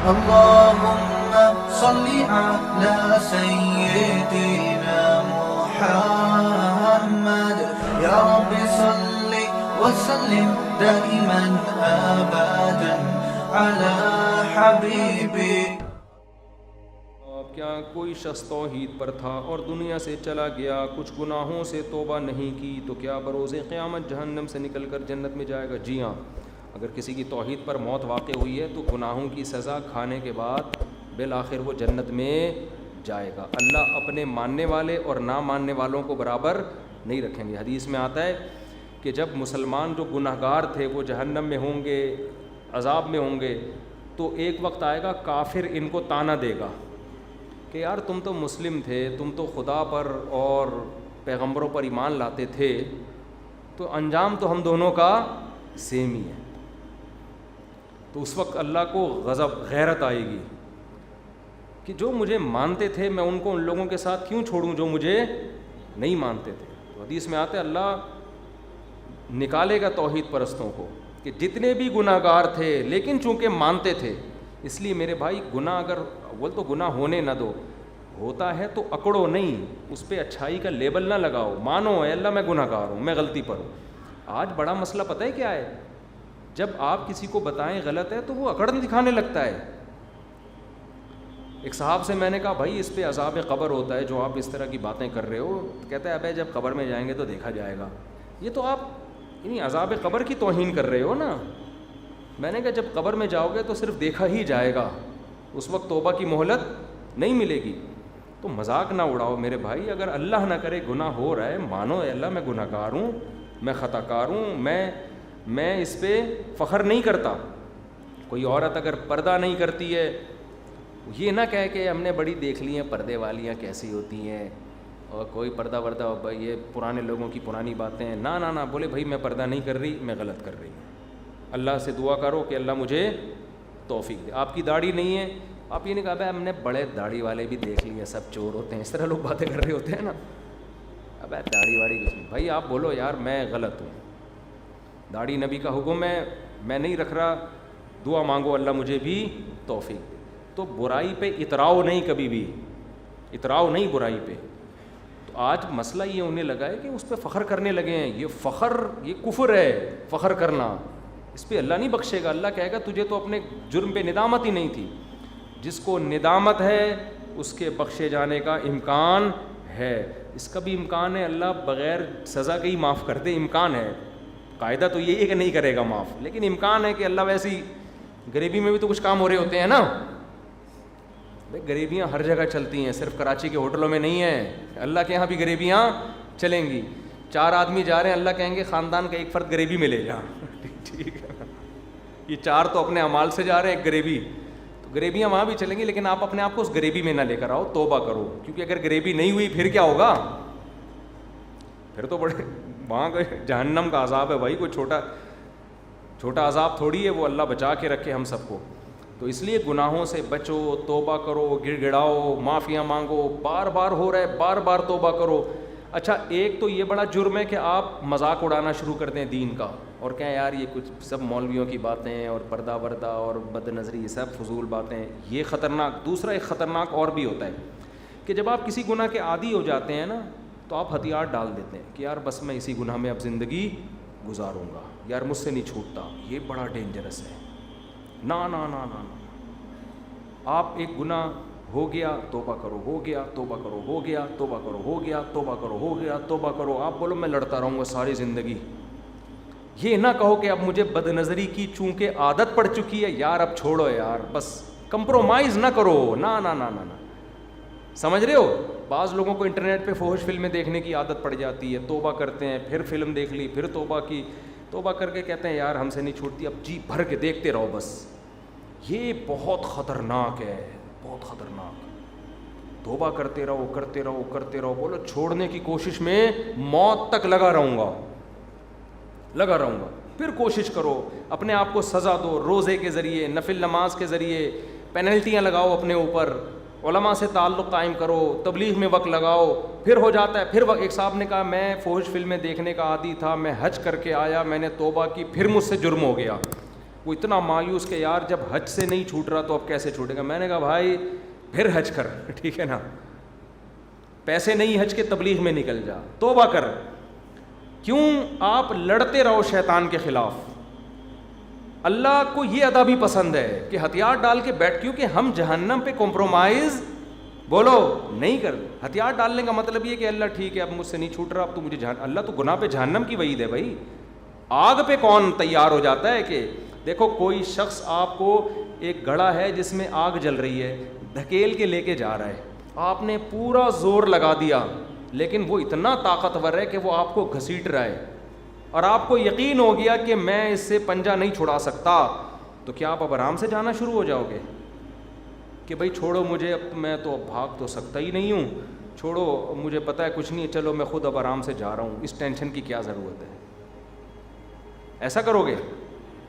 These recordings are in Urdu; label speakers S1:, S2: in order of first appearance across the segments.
S1: اللهم صل على سيدنا محمد يا رب صل وسلم دائما ابدا على حبيبك.
S2: کیا کوئی شخص توحید پر تھا اور دنیا سے چلا گیا، کچھ گناہوں سے توبہ نہیں کی، تو کیا بروز قیامت جہنم سے نکل کر جنت میں جائے گا؟ جی ہاں، اگر کسی کی توحید پر موت واقع ہوئی ہے تو گناہوں کی سزا کھانے کے بعد بالآخر وہ جنت میں جائے گا. اللہ اپنے ماننے والے اور نہ ماننے والوں کو برابر نہیں رکھیں گے. حدیث میں آتا ہے کہ جب مسلمان جو گناہگار تھے وہ جہنم میں ہوں گے، عذاب میں ہوں گے، تو ایک وقت آئے گا کافر ان کو طعنہ دے گا کہ یار تم تو مسلم تھے، تم تو خدا پر اور پیغمبروں پر ایمان لاتے تھے، تو انجام تو ہم دونوں کا سیم ہی ہے. تو اس وقت اللہ کو غضب، غیرت آئے گی کہ جو مجھے مانتے تھے میں ان کو ان لوگوں کے ساتھ کیوں چھوڑوں جو مجھے نہیں مانتے تھے. تو حدیث میں آتا ہے اللہ نکالے گا توحید پرستوں کو کہ جتنے بھی گناہ گار تھے لیکن چونکہ مانتے تھے. اس لیے میرے بھائی گناہ اگر اول تو گناہ ہونے نہ دو، ہوتا ہے تو اکڑو نہیں، اس پہ اچھائی کا لیبل نہ لگاؤ، مانو اے اللہ میں گناہ گار ہوں، میں غلطی پر ہوں. آج بڑا مسئلہ پتہ ہے کیا ہے؟ جب آپ کسی کو بتائیں غلط ہے تو وہ اکڑن دکھانے لگتا ہے. ایک صاحب سے میں نے کہا بھائی اس پہ عذاب قبر ہوتا ہے جو آپ اس طرح کی باتیں کر رہے ہو. کہتا ہے ابے جب قبر میں جائیں گے تو دیکھا جائے گا. یہ تو آپ یعنی عذاب قبر کی توہین کر رہے ہو نا. میں نے کہا جب قبر میں جاؤ گے تو صرف دیکھا ہی جائے گا، اس وقت توبہ کی مہلت نہیں ملے گی. تو مذاق نہ اڑاؤ میرے بھائی. اگر اللہ نہ کرے گناہ ہو رہا ہے، مانو اے اللہ میں گناہ گار ہوں، میں خطا کار ہوں، میں اس پہ فخر نہیں کرتا. کوئی عورت اگر پردہ نہیں کرتی ہے، یہ نہ کہے کہ ہم نے بڑی دیکھ لی ہیں پردے والیاں کیسی ہوتی ہیں، اور کوئی پردہ وردہ یہ پرانے لوگوں کی پرانی باتیں ہیں. نہ نہ نہ، بولے بھائی میں پردہ نہیں کر رہی، میں غلط کر رہی ہوں. اللہ سے دعا کرو کہ اللہ مجھے توفیق دے. آپ کی داڑھی نہیں ہے، آپ یہ نہیں کہا بھائی ہم نے بڑے داڑھی والے بھی دیکھ لیے سب چور ہوتے ہیں، اس طرح لوگ باتیں کر رہے ہوتے ہیں نا. اب داڑھی واڑی کچھ نہیں بھائی. آپ بولو یار میں غلط ہوں، داڑھی نبی کا حکم ہے، میں نہیں رکھ رہا، دعا مانگو اللہ مجھے بھی توفیق دے. تو برائی پہ اتراؤ نہیں، کبھی بھی اتراؤ نہیں برائی پہ. تو آج مسئلہ یہ ہونے لگا ہے کہ اس پہ فخر کرنے لگے ہیں. یہ فخر، یہ کفر ہے فخر کرنا. اس پہ اللہ نہیں بخشے گا. اللہ کہے گا تجھے تو اپنے جرم پہ ندامت ہی نہیں تھی. جس کو ندامت ہے اس کے بخشے جانے کا امکان ہے. اس کا بھی امکان ہے اللہ بغیر سزا کے ہی معاف کر دے، امکان ہے. قاعدہ تو یہی ہے کہ نہیں کرے گا معاف، لیکن امکان ہے کہ اللہ ویسی غریبی میں بھی تو کچھ کام ہو رہے ہوتے ہیں نا. بھائی غریبیاں ہر جگہ چلتی ہیں، صرف کراچی کے ہوٹلوں میں نہیں ہیں. اللہ کے یہاں بھی غریبیاں چلیں گی. 4 آدمی جا رہے ہیں، اللہ کہیں گے خاندان کا ایک فرد غریبی میں لے جا. ٹھیک ہے، یہ 4 تو اپنے اعمال سے جا رہے ہیں، ایک غریبی. تو غریبیاں وہاں بھی چلیں گی، لیکن آپ اپنے آپ کو اس غریبی میں نہ لے کر آؤ، توبہ کرو. کیونکہ اگر غریبی نہیں ہوئی پھر کیا ہوگا؟ پھر تو بڑے وہاں کا جہنم کا عذاب ہے بھائی. کوئی چھوٹا عذاب تھوڑی ہے وہ، اللہ بچا کے رکھے ہم سب کو. تو اس لیے گناہوں سے بچو، توبہ کرو، گڑ گڑاؤ، معافیاں مانگو. بار بار ہو رہا ہے، بار بار توبہ کرو. اچھا ایک تو یہ بڑا جرم ہے کہ آپ مذاق اڑانا شروع کر دیں دین کا اور کہیں یار یہ کچھ سب مولویوں کی باتیں ہیں اور پردہ وردہ اور بد نظری، یہ سب فضول باتیں ہیں. یہ خطرناک. دوسرا ایک خطرناک اور بھی ہوتا ہے کہ جب آپ کسی گناہ کے عادی ہو جاتے ہیں نا تو آپ ہتھیار ڈال دیتے ہیں کہ یار بس میں اسی گناہ میں اب زندگی گزاروں گا، یار مجھ سے نہیں چھوٹتا. یہ بڑا ڈینجرس ہے. نہ نہ نہ نہ، آپ ایک گناہ ہو گیا توبہ کرو، ہو گیا توبہ کرو، ہو گیا توبہ کرو، ہو گیا توبہ کرو، ہو گیا توبہ کرو. آپ بولو میں لڑتا رہوں گا ساری زندگی. یہ نہ کہو کہ اب مجھے بد نظری کی چونکہ عادت پڑ چکی ہے، یار اب چھوڑو یار، بس کمپرومائز نہ کرو. نہ نہ نہ نہ، سمجھ رہے ہو؟ بعض لوگوں کو انٹرنیٹ پہ فحش فلمیں دیکھنے کی عادت پڑ جاتی ہے، توبہ کرتے ہیں، پھر فلم دیکھ لی، پھر توبہ کی، توبہ کر کے کہتے ہیں یار ہم سے نہیں چھوٹتی، اب جی بھر کے دیکھتے رہو بس. یہ بہت خطرناک ہے، بہت خطرناک. توبہ کرتے رہو کرتے رہو کرتے رہو. بولو چھوڑنے کی کوشش میں موت تک لگا رہوں گا. پھر کوشش کرو، اپنے آپ کو سزا دو، روزے کے ذریعے، نفل نماز کے ذریعے پینلٹیاں لگاؤ اپنے اوپر، علماء سے تعلق قائم کرو، تبلیغ میں وقت لگاؤ. پھر ہو جاتا ہے. پھر ایک صاحب نے کہا میں فحش فلمیں دیکھنے کا عادی تھا، میں حج کر کے آیا، میں نے توبہ کی، پھر مجھ سے جرم ہو گیا. وہ اتنا مایوس کہ یار جب حج سے نہیں چھوٹ رہا تو اب کیسے چھوٹے گا. میں نے کہا بھائی پھر حج کر, ٹھیک ہے نا, پیسے نہیں حج کے تبلیغ میں نکل جا, توبہ کر. کیوں آپ لڑتے رہو شیطان کے خلاف؟ اللہ کو یہ ادا بھی پسند ہے کہ ہتھیار ڈال کے بیٹھ, کیونکہ ہم جہنم پہ کمپرومائز بولو نہیں کر. ہتھیار ڈالنے کا مطلب یہ کہ اللہ ٹھیک ہے اب مجھ سے نہیں چھوٹ رہا, اب تو مجھے اللہ تو گناہ پہ جہنم کی وعید ہے بھائی. آگ پہ کون تیار ہو جاتا ہے کہ دیکھو کوئی شخص آپ کو ایک گڑھا ہے جس میں آگ جل رہی ہے, دھکیل کے لے کے جا رہا ہے, آپ نے پورا زور لگا دیا لیکن وہ اتنا طاقتور ہے کہ وہ آپ کو گھسیٹ رہا ہے اور آپ کو یقین ہو گیا کہ میں اس سے پنجہ نہیں چھڑا سکتا, تو کیا آپ اب آرام سے جانا شروع ہو جاؤ گے کہ بھائی چھوڑو مجھے, اب میں تو بھاگ تو سکتا ہی نہیں ہوں, چھوڑو مجھے پتہ ہے کچھ نہیں, چلو میں خود اب آرام سے جا رہا ہوں, اس ٹینشن کی کیا ضرورت ہے؟ ایسا کرو گے؟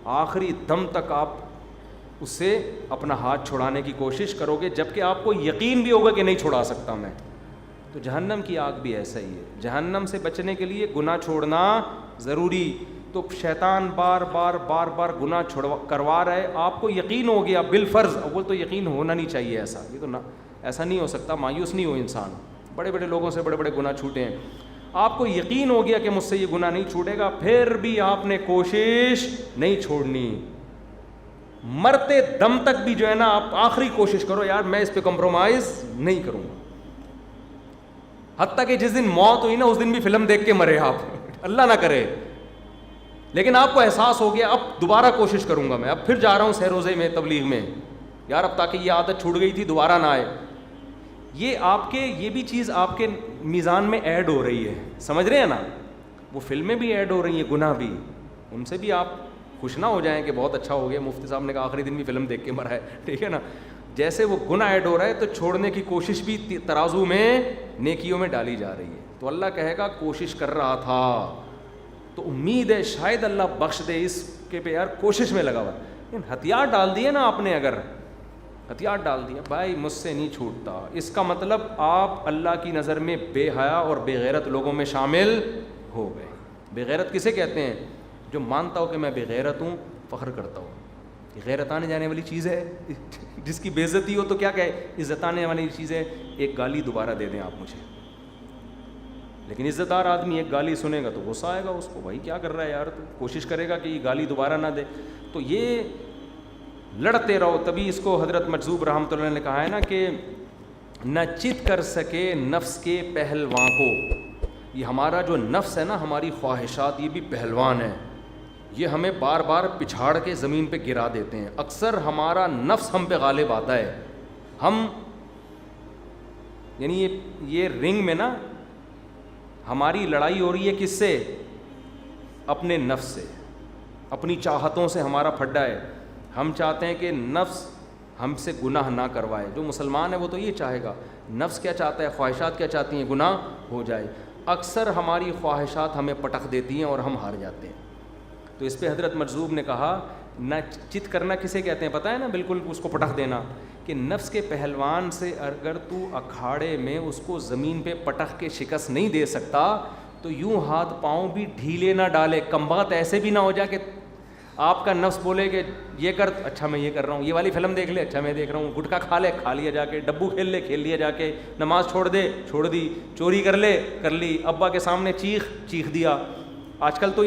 S2: آخری دم تک آپ اس سے اپنا ہاتھ چھڑانے کی کوشش کرو گے جبکہ آپ کو یقین بھی ہوگا کہ نہیں چھڑا سکتا میں. تو جہنم کی آگ بھی ایسا ہی ہے. جہنم سے بچنے کے لیے گناہ چھوڑنا ضروری. تو شیطان بار بار گناہ کروا رہا ہے, آپ کو یقین ہو گیا بالفرض, اول تو یقین ہونا نہیں چاہیے ایسا, یہ تو ایسا نہیں ہو سکتا, مایوس نہیں ہو انسان. بڑے بڑے لوگوں سے بڑے بڑے گناہ چھوٹے ہیں, آپ کو یقین ہو گیا کہ مجھ سے یہ گناہ نہیں چھوٹے گا, پھر بھی آپ نے کوشش نہیں چھوڑنی. مرتے دم تک بھی جو ہے نا آپ آخری کوشش کرو یار میں اس پہ کمپرومائز نہیں کروں گا. حتیٰ کہ جس دن موت ہوئی نا اس دن بھی فلم دیکھ کے مرے آپ, اللہ نہ کرے, لیکن آپ کو احساس ہو گیا اب دوبارہ کوشش کروں گا, میں اب پھر جا رہا ہوں سہ روزے میں تبلیغ میں یار, اب تاکہ یہ عادت چھوٹ گئی تھی دوبارہ نہ آئے. یہ آپ کے یہ بھی چیز آپ کے میزان میں ایڈ ہو رہی ہے, سمجھ رہے ہیں نا, وہ فلمیں بھی ایڈ ہو رہی ہیں, گناہ بھی, ان سے بھی آپ خوش نہ ہو جائیں کہ بہت اچھا ہو گیا, مفتی صاحب نے کہا آخری دن بھی فلم دیکھ کے مرا ہے, ٹھیک ہے نا. جیسے وہ گناہ ایڈ ہو رہا ہے تو چھوڑنے کی کوشش بھی ترازو میں نیکیوں میں ڈالی جا رہی ہے. تو اللہ کہے گا کوشش کر رہا تھا, تو امید ہے شاید اللہ بخش دے, اس کے پہ یار کوشش میں لگا ہوا. لیکن ہتھیار ڈال دیے نا آپ نے, اگر ہتھیار ڈال دیا بھائی مجھ سے نہیں چھوٹتا, اس کا مطلب آپ اللہ کی نظر میں بے حیا اور بے غیرت لوگوں میں شامل ہو گئے. بے غیرت کسے کہتے ہیں؟ جو مانتا ہو کہ میں بے غیرت ہوں, فخر کرتا ہوں. یہ غیرت آنے جانے والی چیز ہے, جس کی بے عزتی ہو تو کیا کہے عزت آنے والی چیز ہے. ایک گالی دوبارہ دے دیں آپ مجھے, لیکن عزت دار آدمی ایک گالی سنے گا تو غصہ آئے گا اس کو, بھائی کیا کر رہا ہے یار, تو کوشش کرے گا کہ یہ گالی دوبارہ نہ دے. تو یہ لڑتے رہو. تبھی اس کو حضرت مجذوب رحمۃ اللہ نے کہا ہے نا کہ نہ چت کر سکے نفس کے پہلواں کو. یہ ہمارا جو نفس ہے نا, ہماری خواہشات, یہ بھی پہلوان ہے, یہ ہمیں بار بار پچھاڑ کے زمین پہ گرا دیتے ہیں. اکثر ہمارا نفس ہم پہ غالب آتا ہے. ہم یعنی یہ رنگ میں نا ہماری لڑائی ہو رہی ہے کس سے؟ اپنے نفس سے, اپنی چاہتوں سے ہمارا پھڈا ہے. ہم چاہتے ہیں کہ نفس ہم سے گناہ نہ کروائے. جو مسلمان ہے وہ تو یہ چاہے گا. نفس کیا چاہتا ہے, خواہشات کیا چاہتی ہیں؟ گناہ ہو جائے. اکثر ہماری خواہشات ہمیں پٹخ دیتی ہیں اور ہم ہار جاتے ہیں. تو اس پہ حضرت مجذوب نے کہا نہ چت کرنا کسے کہتے ہیں پتہ ہے نا, بالکل اس کو پٹخ دینا, کہ نفس کے پہلوان سے اگر تو اکھاڑے میں اس کو زمین پہ پٹخ کے شکست نہیں دے سکتا تو یوں ہاتھ پاؤں بھی ڈھیلے نہ ڈالے. کم بات ایسے بھی نہ ہو جائے کہ آپ کا نفس بولے کہ یہ کر, اچھا میں یہ کر رہا ہوں, یہ والی فلم دیکھ لے, اچھا میں دیکھ رہا ہوں, گٹکا کھا لے, کھا لیا جا کے, ڈبو کھیل لے, کھیل لیا جا کے, نماز چھوڑ دے, چھوڑ دی, چوری کر لے, کر لی, ابا کے سامنے چیخ دیا. آج کل تو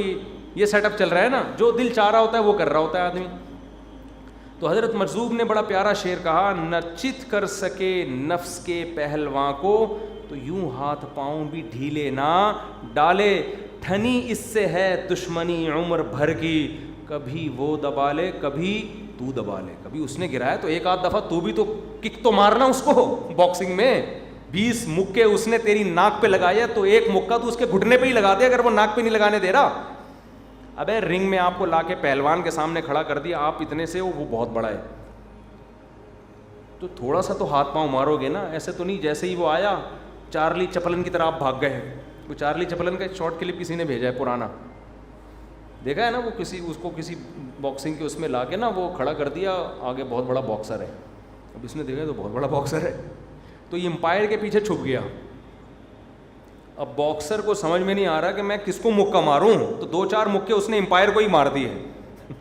S2: یہ سیٹ اپ چل رہا ہے نا, جو دل چاہ رہا ہوتا ہے وہ کر رہا ہوتا ہے آدمی. تو حضرت مجذوب نے بڑا پیارا شعر کہا, نہ چت کر سکے نفس کے پہلواں کو تو یوں ہاتھ پاؤں بھی ڈھیلے نہ ڈالے. ٹھنی اس سے ہے دشمنی عمر بھر کی, کبھی وہ دبا لے کبھی تو دبا لے. کبھی اس نے گرایا تو ایک آدھ دفعہ تو بھی تو کک تو مارنا اس کو. باکسنگ میں 20 مکے اس نے تیری ناک پہ لگایا تو ایک مکہ تو اس کے گھٹنے پہ ہی لگا دے, اگر وہ ناک پہ نہیں لگانے دے رہا. ابے رنگ میں آپ کو لا کے پہلوان کے سامنے کھڑا کر دیا, آپ اتنے سے وہ بہت بڑا ہے, تو تھوڑا سا تو ہاتھ پاؤں مارو گے نا. ایسے تو نہیں جیسے ہی وہ آیا چارلی چپلن کی طرح آپ بھاگ گئے. وہ چارلی چپلن کا شارٹ کلپ کسی نے بھیجا ہے پرانا, دیکھا ہے نا, وہ اس کو کسی باکسنگ کے اس میں لا کے نا وہ کھڑا کر دیا, آگے بہت بڑا باکسر ہے. اب اس نے دیکھا تو بہت بڑا باکسر ہے, تو یہ امپائر کے پیچھے چھپ گیا. اب باکسر کو سمجھ میں نہیں آ رہا کہ میں کس کو مکہ ماروں, تو 2-4 مکے اس نے امپائر کو ہی مار دیے.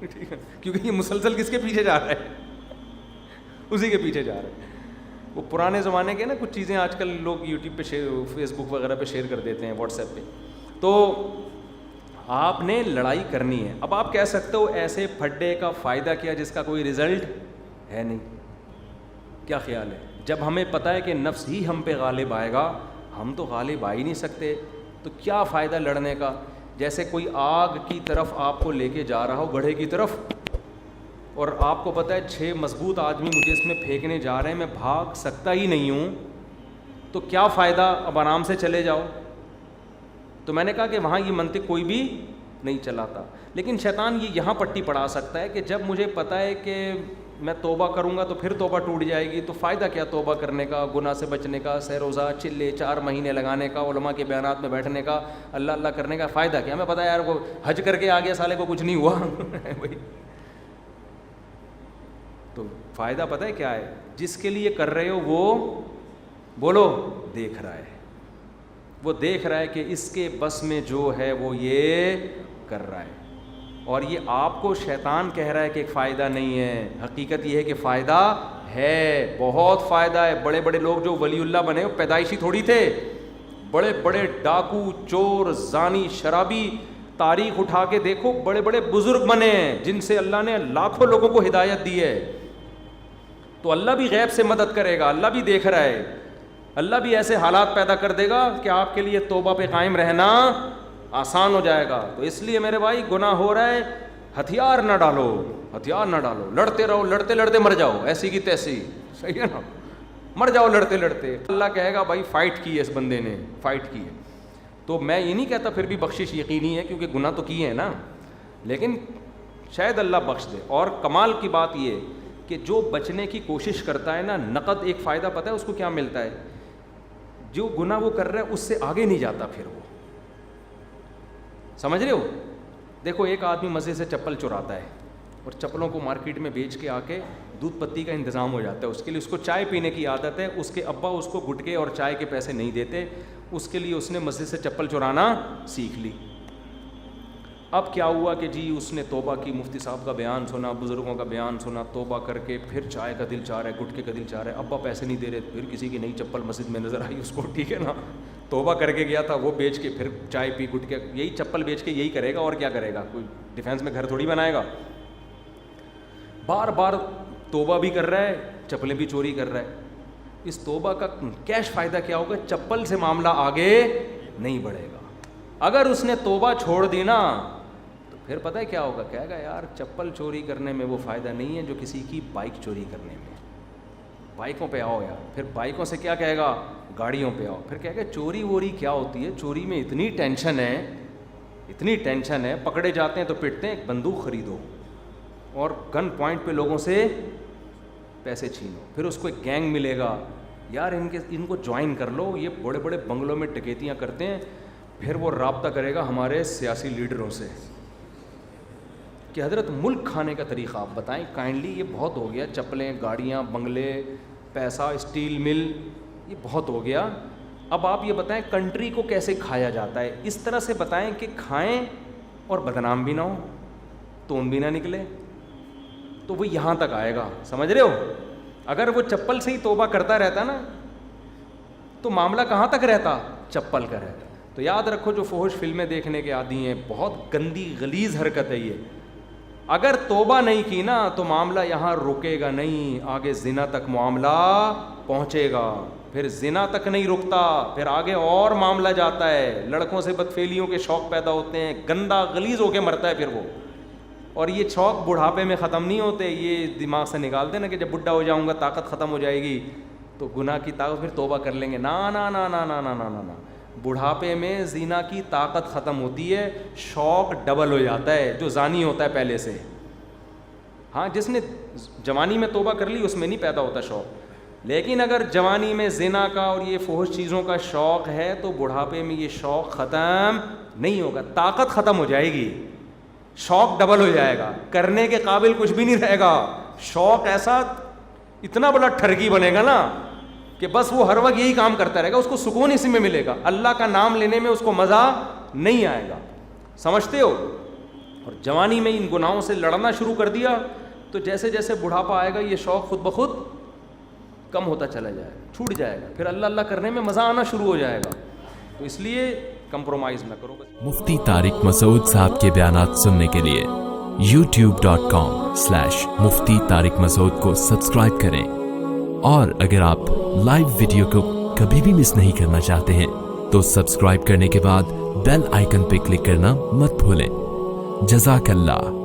S2: ٹھیک ہے, کیونکہ یہ مسلسل کس کے پیچھے جا رہا ہے, اسی کے پیچھے جا رہا ہے. وہ پرانے زمانے کے نا کچھ چیزیں آج کل لوگ یوٹیوب پہ فیس بک وغیرہ پہ شیئر کر دیتے ہیں, واٹس ایپ پہ. تو آپ نے لڑائی کرنی ہے. اب آپ کہہ سکتے ہو ایسے پھڈے کا فائدہ کیا جس کا کوئی رزلٹ ہے نہیں. کیا خیال ہے؟ جب ہمیں پتہ ہے کہ نفس ہی ہم پہ غالب آئے گا, ہم تو غالب آ ہی نہیں سکتے, تو کیا فائدہ لڑنے کا؟ جیسے کوئی آگ کی طرف آپ کو لے کے جا رہا ہو, گڑھے کی طرف, اور آپ کو پتہ ہے 6 مضبوط آدمی مجھے اس میں پھینکنے جا رہے ہیں, میں بھاگ سکتا ہی نہیں ہوں, تو کیا فائدہ؟ اب آرام سے چلے جاؤ. تو میں نے کہا کہ وہاں یہ منطق کوئی بھی نہیں چلاتا, لیکن شیطان یہ یہاں پٹی پڑھا سکتا ہے کہ جب مجھے پتہ ہے کہ میں توبہ کروں گا تو پھر توبہ ٹوٹ جائے گی, تو فائدہ کیا توبہ کرنے کا, گناہ سے بچنے کا, سہ روزہ چلے 4 مہینے لگانے کا, علماء کے بیانات میں بیٹھنے کا, اللہ اللہ کرنے کا فائدہ کیا؟ ہمیں پتہ ہے یار وہ حج کر کے آ گیا, سالے کو کچھ نہیں ہوا بھائی. تو فائدہ پتہ ہے کیا ہے؟ جس کے لیے کر رہے ہو وہ بولو دیکھ رہا ہے, وہ دیکھ رہا ہے کہ اس کے بس میں جو ہے وہ یہ کر رہا ہے, اور یہ آپ کو شیطان کہہ رہا ہے کہ ایک فائدہ نہیں ہے. حقیقت یہ ہے کہ فائدہ ہے, بہت فائدہ ہے. بڑے بڑے لوگ جو ولی اللہ بنے وہ پیدائشی تھوڑی تھے, بڑے بڑے ڈاکو, چور, زانی, شرابی, تاریخ اٹھا کے دیکھو, بڑے بڑے بزرگ بنے ہیں جن سے اللہ نے لاکھوں لوگوں کو ہدایت دی ہے. تو اللہ بھی غیب سے مدد کرے گا, اللہ بھی دیکھ رہا ہے, اللہ بھی ایسے حالات پیدا کر دے گا کہ آپ کے لیے توبہ پہ قائم رہنا آسان ہو جائے گا. تو اس لیے میرے بھائی گناہ ہو رہا ہے, ہتھیار نہ ڈالو, ہتھیار نہ ڈالو, لڑتے رہو, لڑتے لڑتے مر جاؤ, ایسی کی تیسی, صحیح ہے نا, مر جاؤ لڑتے لڑتے. اللہ کہے گا بھائی فائٹ کی ہے اس بندے نے, فائٹ کی ہے. تو میں یہ نہیں کہتا پھر بھی بخشش یقینی ہے, کیونکہ گناہ تو کیے ہیں نا, لیکن شاید اللہ بخش دے. اور کمال کی بات یہ کہ جو بچنے کی کوشش کرتا ہے نا, نقد ایک فائدہ پتہ ہے اس کو کیا ملتا ہے؟ جو گناہ وہ کر رہا ہے اس سے آگے نہیں جاتا پھر وہ, سمجھ رہے ہو؟ دیکھو ایک آدمی مسجد سے چپل چراتا ہے اور چپلوں کو مارکیٹ میں بیچ کے آ کے دودھ پتی کا انتظام ہو جاتا ہے, اس کے لیے اس کو چائے پینے کی عادت ہے, اس کے ابا اس کو گٹکے اور چائے کے پیسے نہیں دیتے, اس کے لیے اس نے مسجد سے چپل چرانا سیکھ لی. اب کیا ہوا کہ جی اس نے توبہ کی, مفتی صاحب کا بیان سنا, بزرگوں کا بیان سنا, توبہ کر کے پھر چائے کا دل چاہ رہا ہے, گٹکے کا دل چاہ رہا ہے, ابا پیسے نہیں دے رہے, پھر کسی کی نئی چپل مسجد میں نظر آئی اس کو, ٹھیک ہے نا, توبہ کر کے گیا تھا, وہ بیچ کے پھر چائے پی, گٹکے, یہی چپل بیچ کے یہی کرے گا, اور کیا کرے گا؟ کوئی ڈیفینس میں گھر تھوڑی بنائے گا. بار بار توبہ بھی کر رہا ہے, چپلیں بھی چوری کر رہا ہے. اس توبہ کا کیش فائدہ کیا ہوگا؟ چپل سے معاملہ آگے نہیں بڑھے گا. اگر اس نے توبہ چھوڑ دی نا تو پھر پتہ ہے کیا ہوگا؟ کہے گا یار چپل چوری کرنے میں وہ فائدہ نہیں ہے جو کسی کی بائک چوری کرنے میں. بائکوں پہ آؤ یار, پھر بائکوں سے کیا کہے گا؟ گاڑیوں پہ آؤ. پھر کہے گا چوری ووری کیا ہوتی ہے, چوری میں اتنی ٹینشن ہے, اتنی ٹینشن ہے, پکڑے جاتے ہیں تو پٹتے ہیں, ایک بندوق خریدو اور گن پوائنٹ پہ لوگوں سے پیسے چھینو. پھر اس کو ایک گینگ ملے گا, یار ان کو جوائن کر لو, یہ بڑے بڑے بنگلوں میں ڈکیتیاں کرتے ہیں. پھر وہ رابطہ کرے گا ہمارے سیاسی لیڈروں سے کہ حضرت ملک کھانے کا طریقہ آپ بتائیں کائنڈلی, یہ بہت ہو گیا, چپلیں, گاڑیاں, بنگلے, پیسہ, اسٹیل مل, یہ بہت ہو گیا. اب آپ یہ بتائیں کنٹری کو کیسے کھایا جاتا ہے, اس طرح سے بتائیں کہ کھائیں اور بدنام بھی نہ ہو, تون بھی نہ نکلے. تو وہ یہاں تک آئے گا, سمجھ رہے ہو؟ اگر وہ چپل سے ہی توبہ کرتا رہتا نا تو معاملہ کہاں تک رہتا؟ چپل کا رہتا. تو یاد رکھو جو فحش فلمیں دیکھنے کے عادی ہیں, بہت گندی غلیظ حرکت ہے یہ. اگر توبہ نہیں کی نا تو معاملہ یہاں رکے گا نہیں, آگے زنا تک معاملہ پہنچے گا. پھر زنا تک نہیں رکتا, پھر آگے اور معاملہ جاتا ہے, لڑکوں سے بدفعلیوں کے شوق پیدا ہوتے ہیں, گندا غلیظ ہو کے مرتا ہے پھر وہ. اور یہ شوق بڑھاپے میں ختم نہیں ہوتے, یہ دماغ سے نکال دینا کہ جب بڈھا ہو جاؤں گا طاقت ختم ہو جائے گی تو گناہ کی طاقت پھر توبہ کر لیں گے. نا نا نا نا نا نا نا نا, بڑھاپے میں زنا کی طاقت ختم ہوتی ہے, شوق ڈبل ہو جاتا ہے جو زانی ہوتا ہے پہلے سے. ہاں جس نے جوانی میں توبہ کر لی اس میں نہیں پیدا ہوتا شوق, لیکن اگر جوانی میں زنا کا اور یہ فحش چیزوں کا شوق ہے تو بڑھاپے میں یہ شوق ختم نہیں ہوگا, طاقت ختم ہو جائے گی, شوق ڈبل ہو جائے گا, کرنے کے قابل کچھ بھی نہیں رہے گا. شوق ایسا اتنا بڑا ٹھرکی بنے گا نا کہ بس وہ ہر وقت یہی کام کرتا رہے گا, اس کو سکون اسی میں ملے گا, اللہ کا نام لینے میں اس کو مزہ نہیں آئے گا. سمجھتے ہو؟ اور جوانی میں ان گناہوں سے لڑنا شروع کر دیا تو جیسے جیسے بڑھاپا آئے گا یہ شوق خود بخود کم ہوتا چلا جائے گا, چھوٹ جائے گا, پھر اللہ اللہ کرنے میں مزہ آنا شروع ہو جائے گا. تو اس لیے کمپرومائز نہ کرو.
S3: مفتی طارق مسعود صاحب کے بیانات سننے کے لیے youtube.com/مفتی طارق مسعود کو سبسکرائب کریں, اور اگر آپ لائیو ویڈیو کو کبھی بھی مس نہیں کرنا چاہتے ہیں تو سبسکرائب کرنے کے بعد بیل آئیکن پہ کلک کرنا مت بھولیں. جزاک اللہ.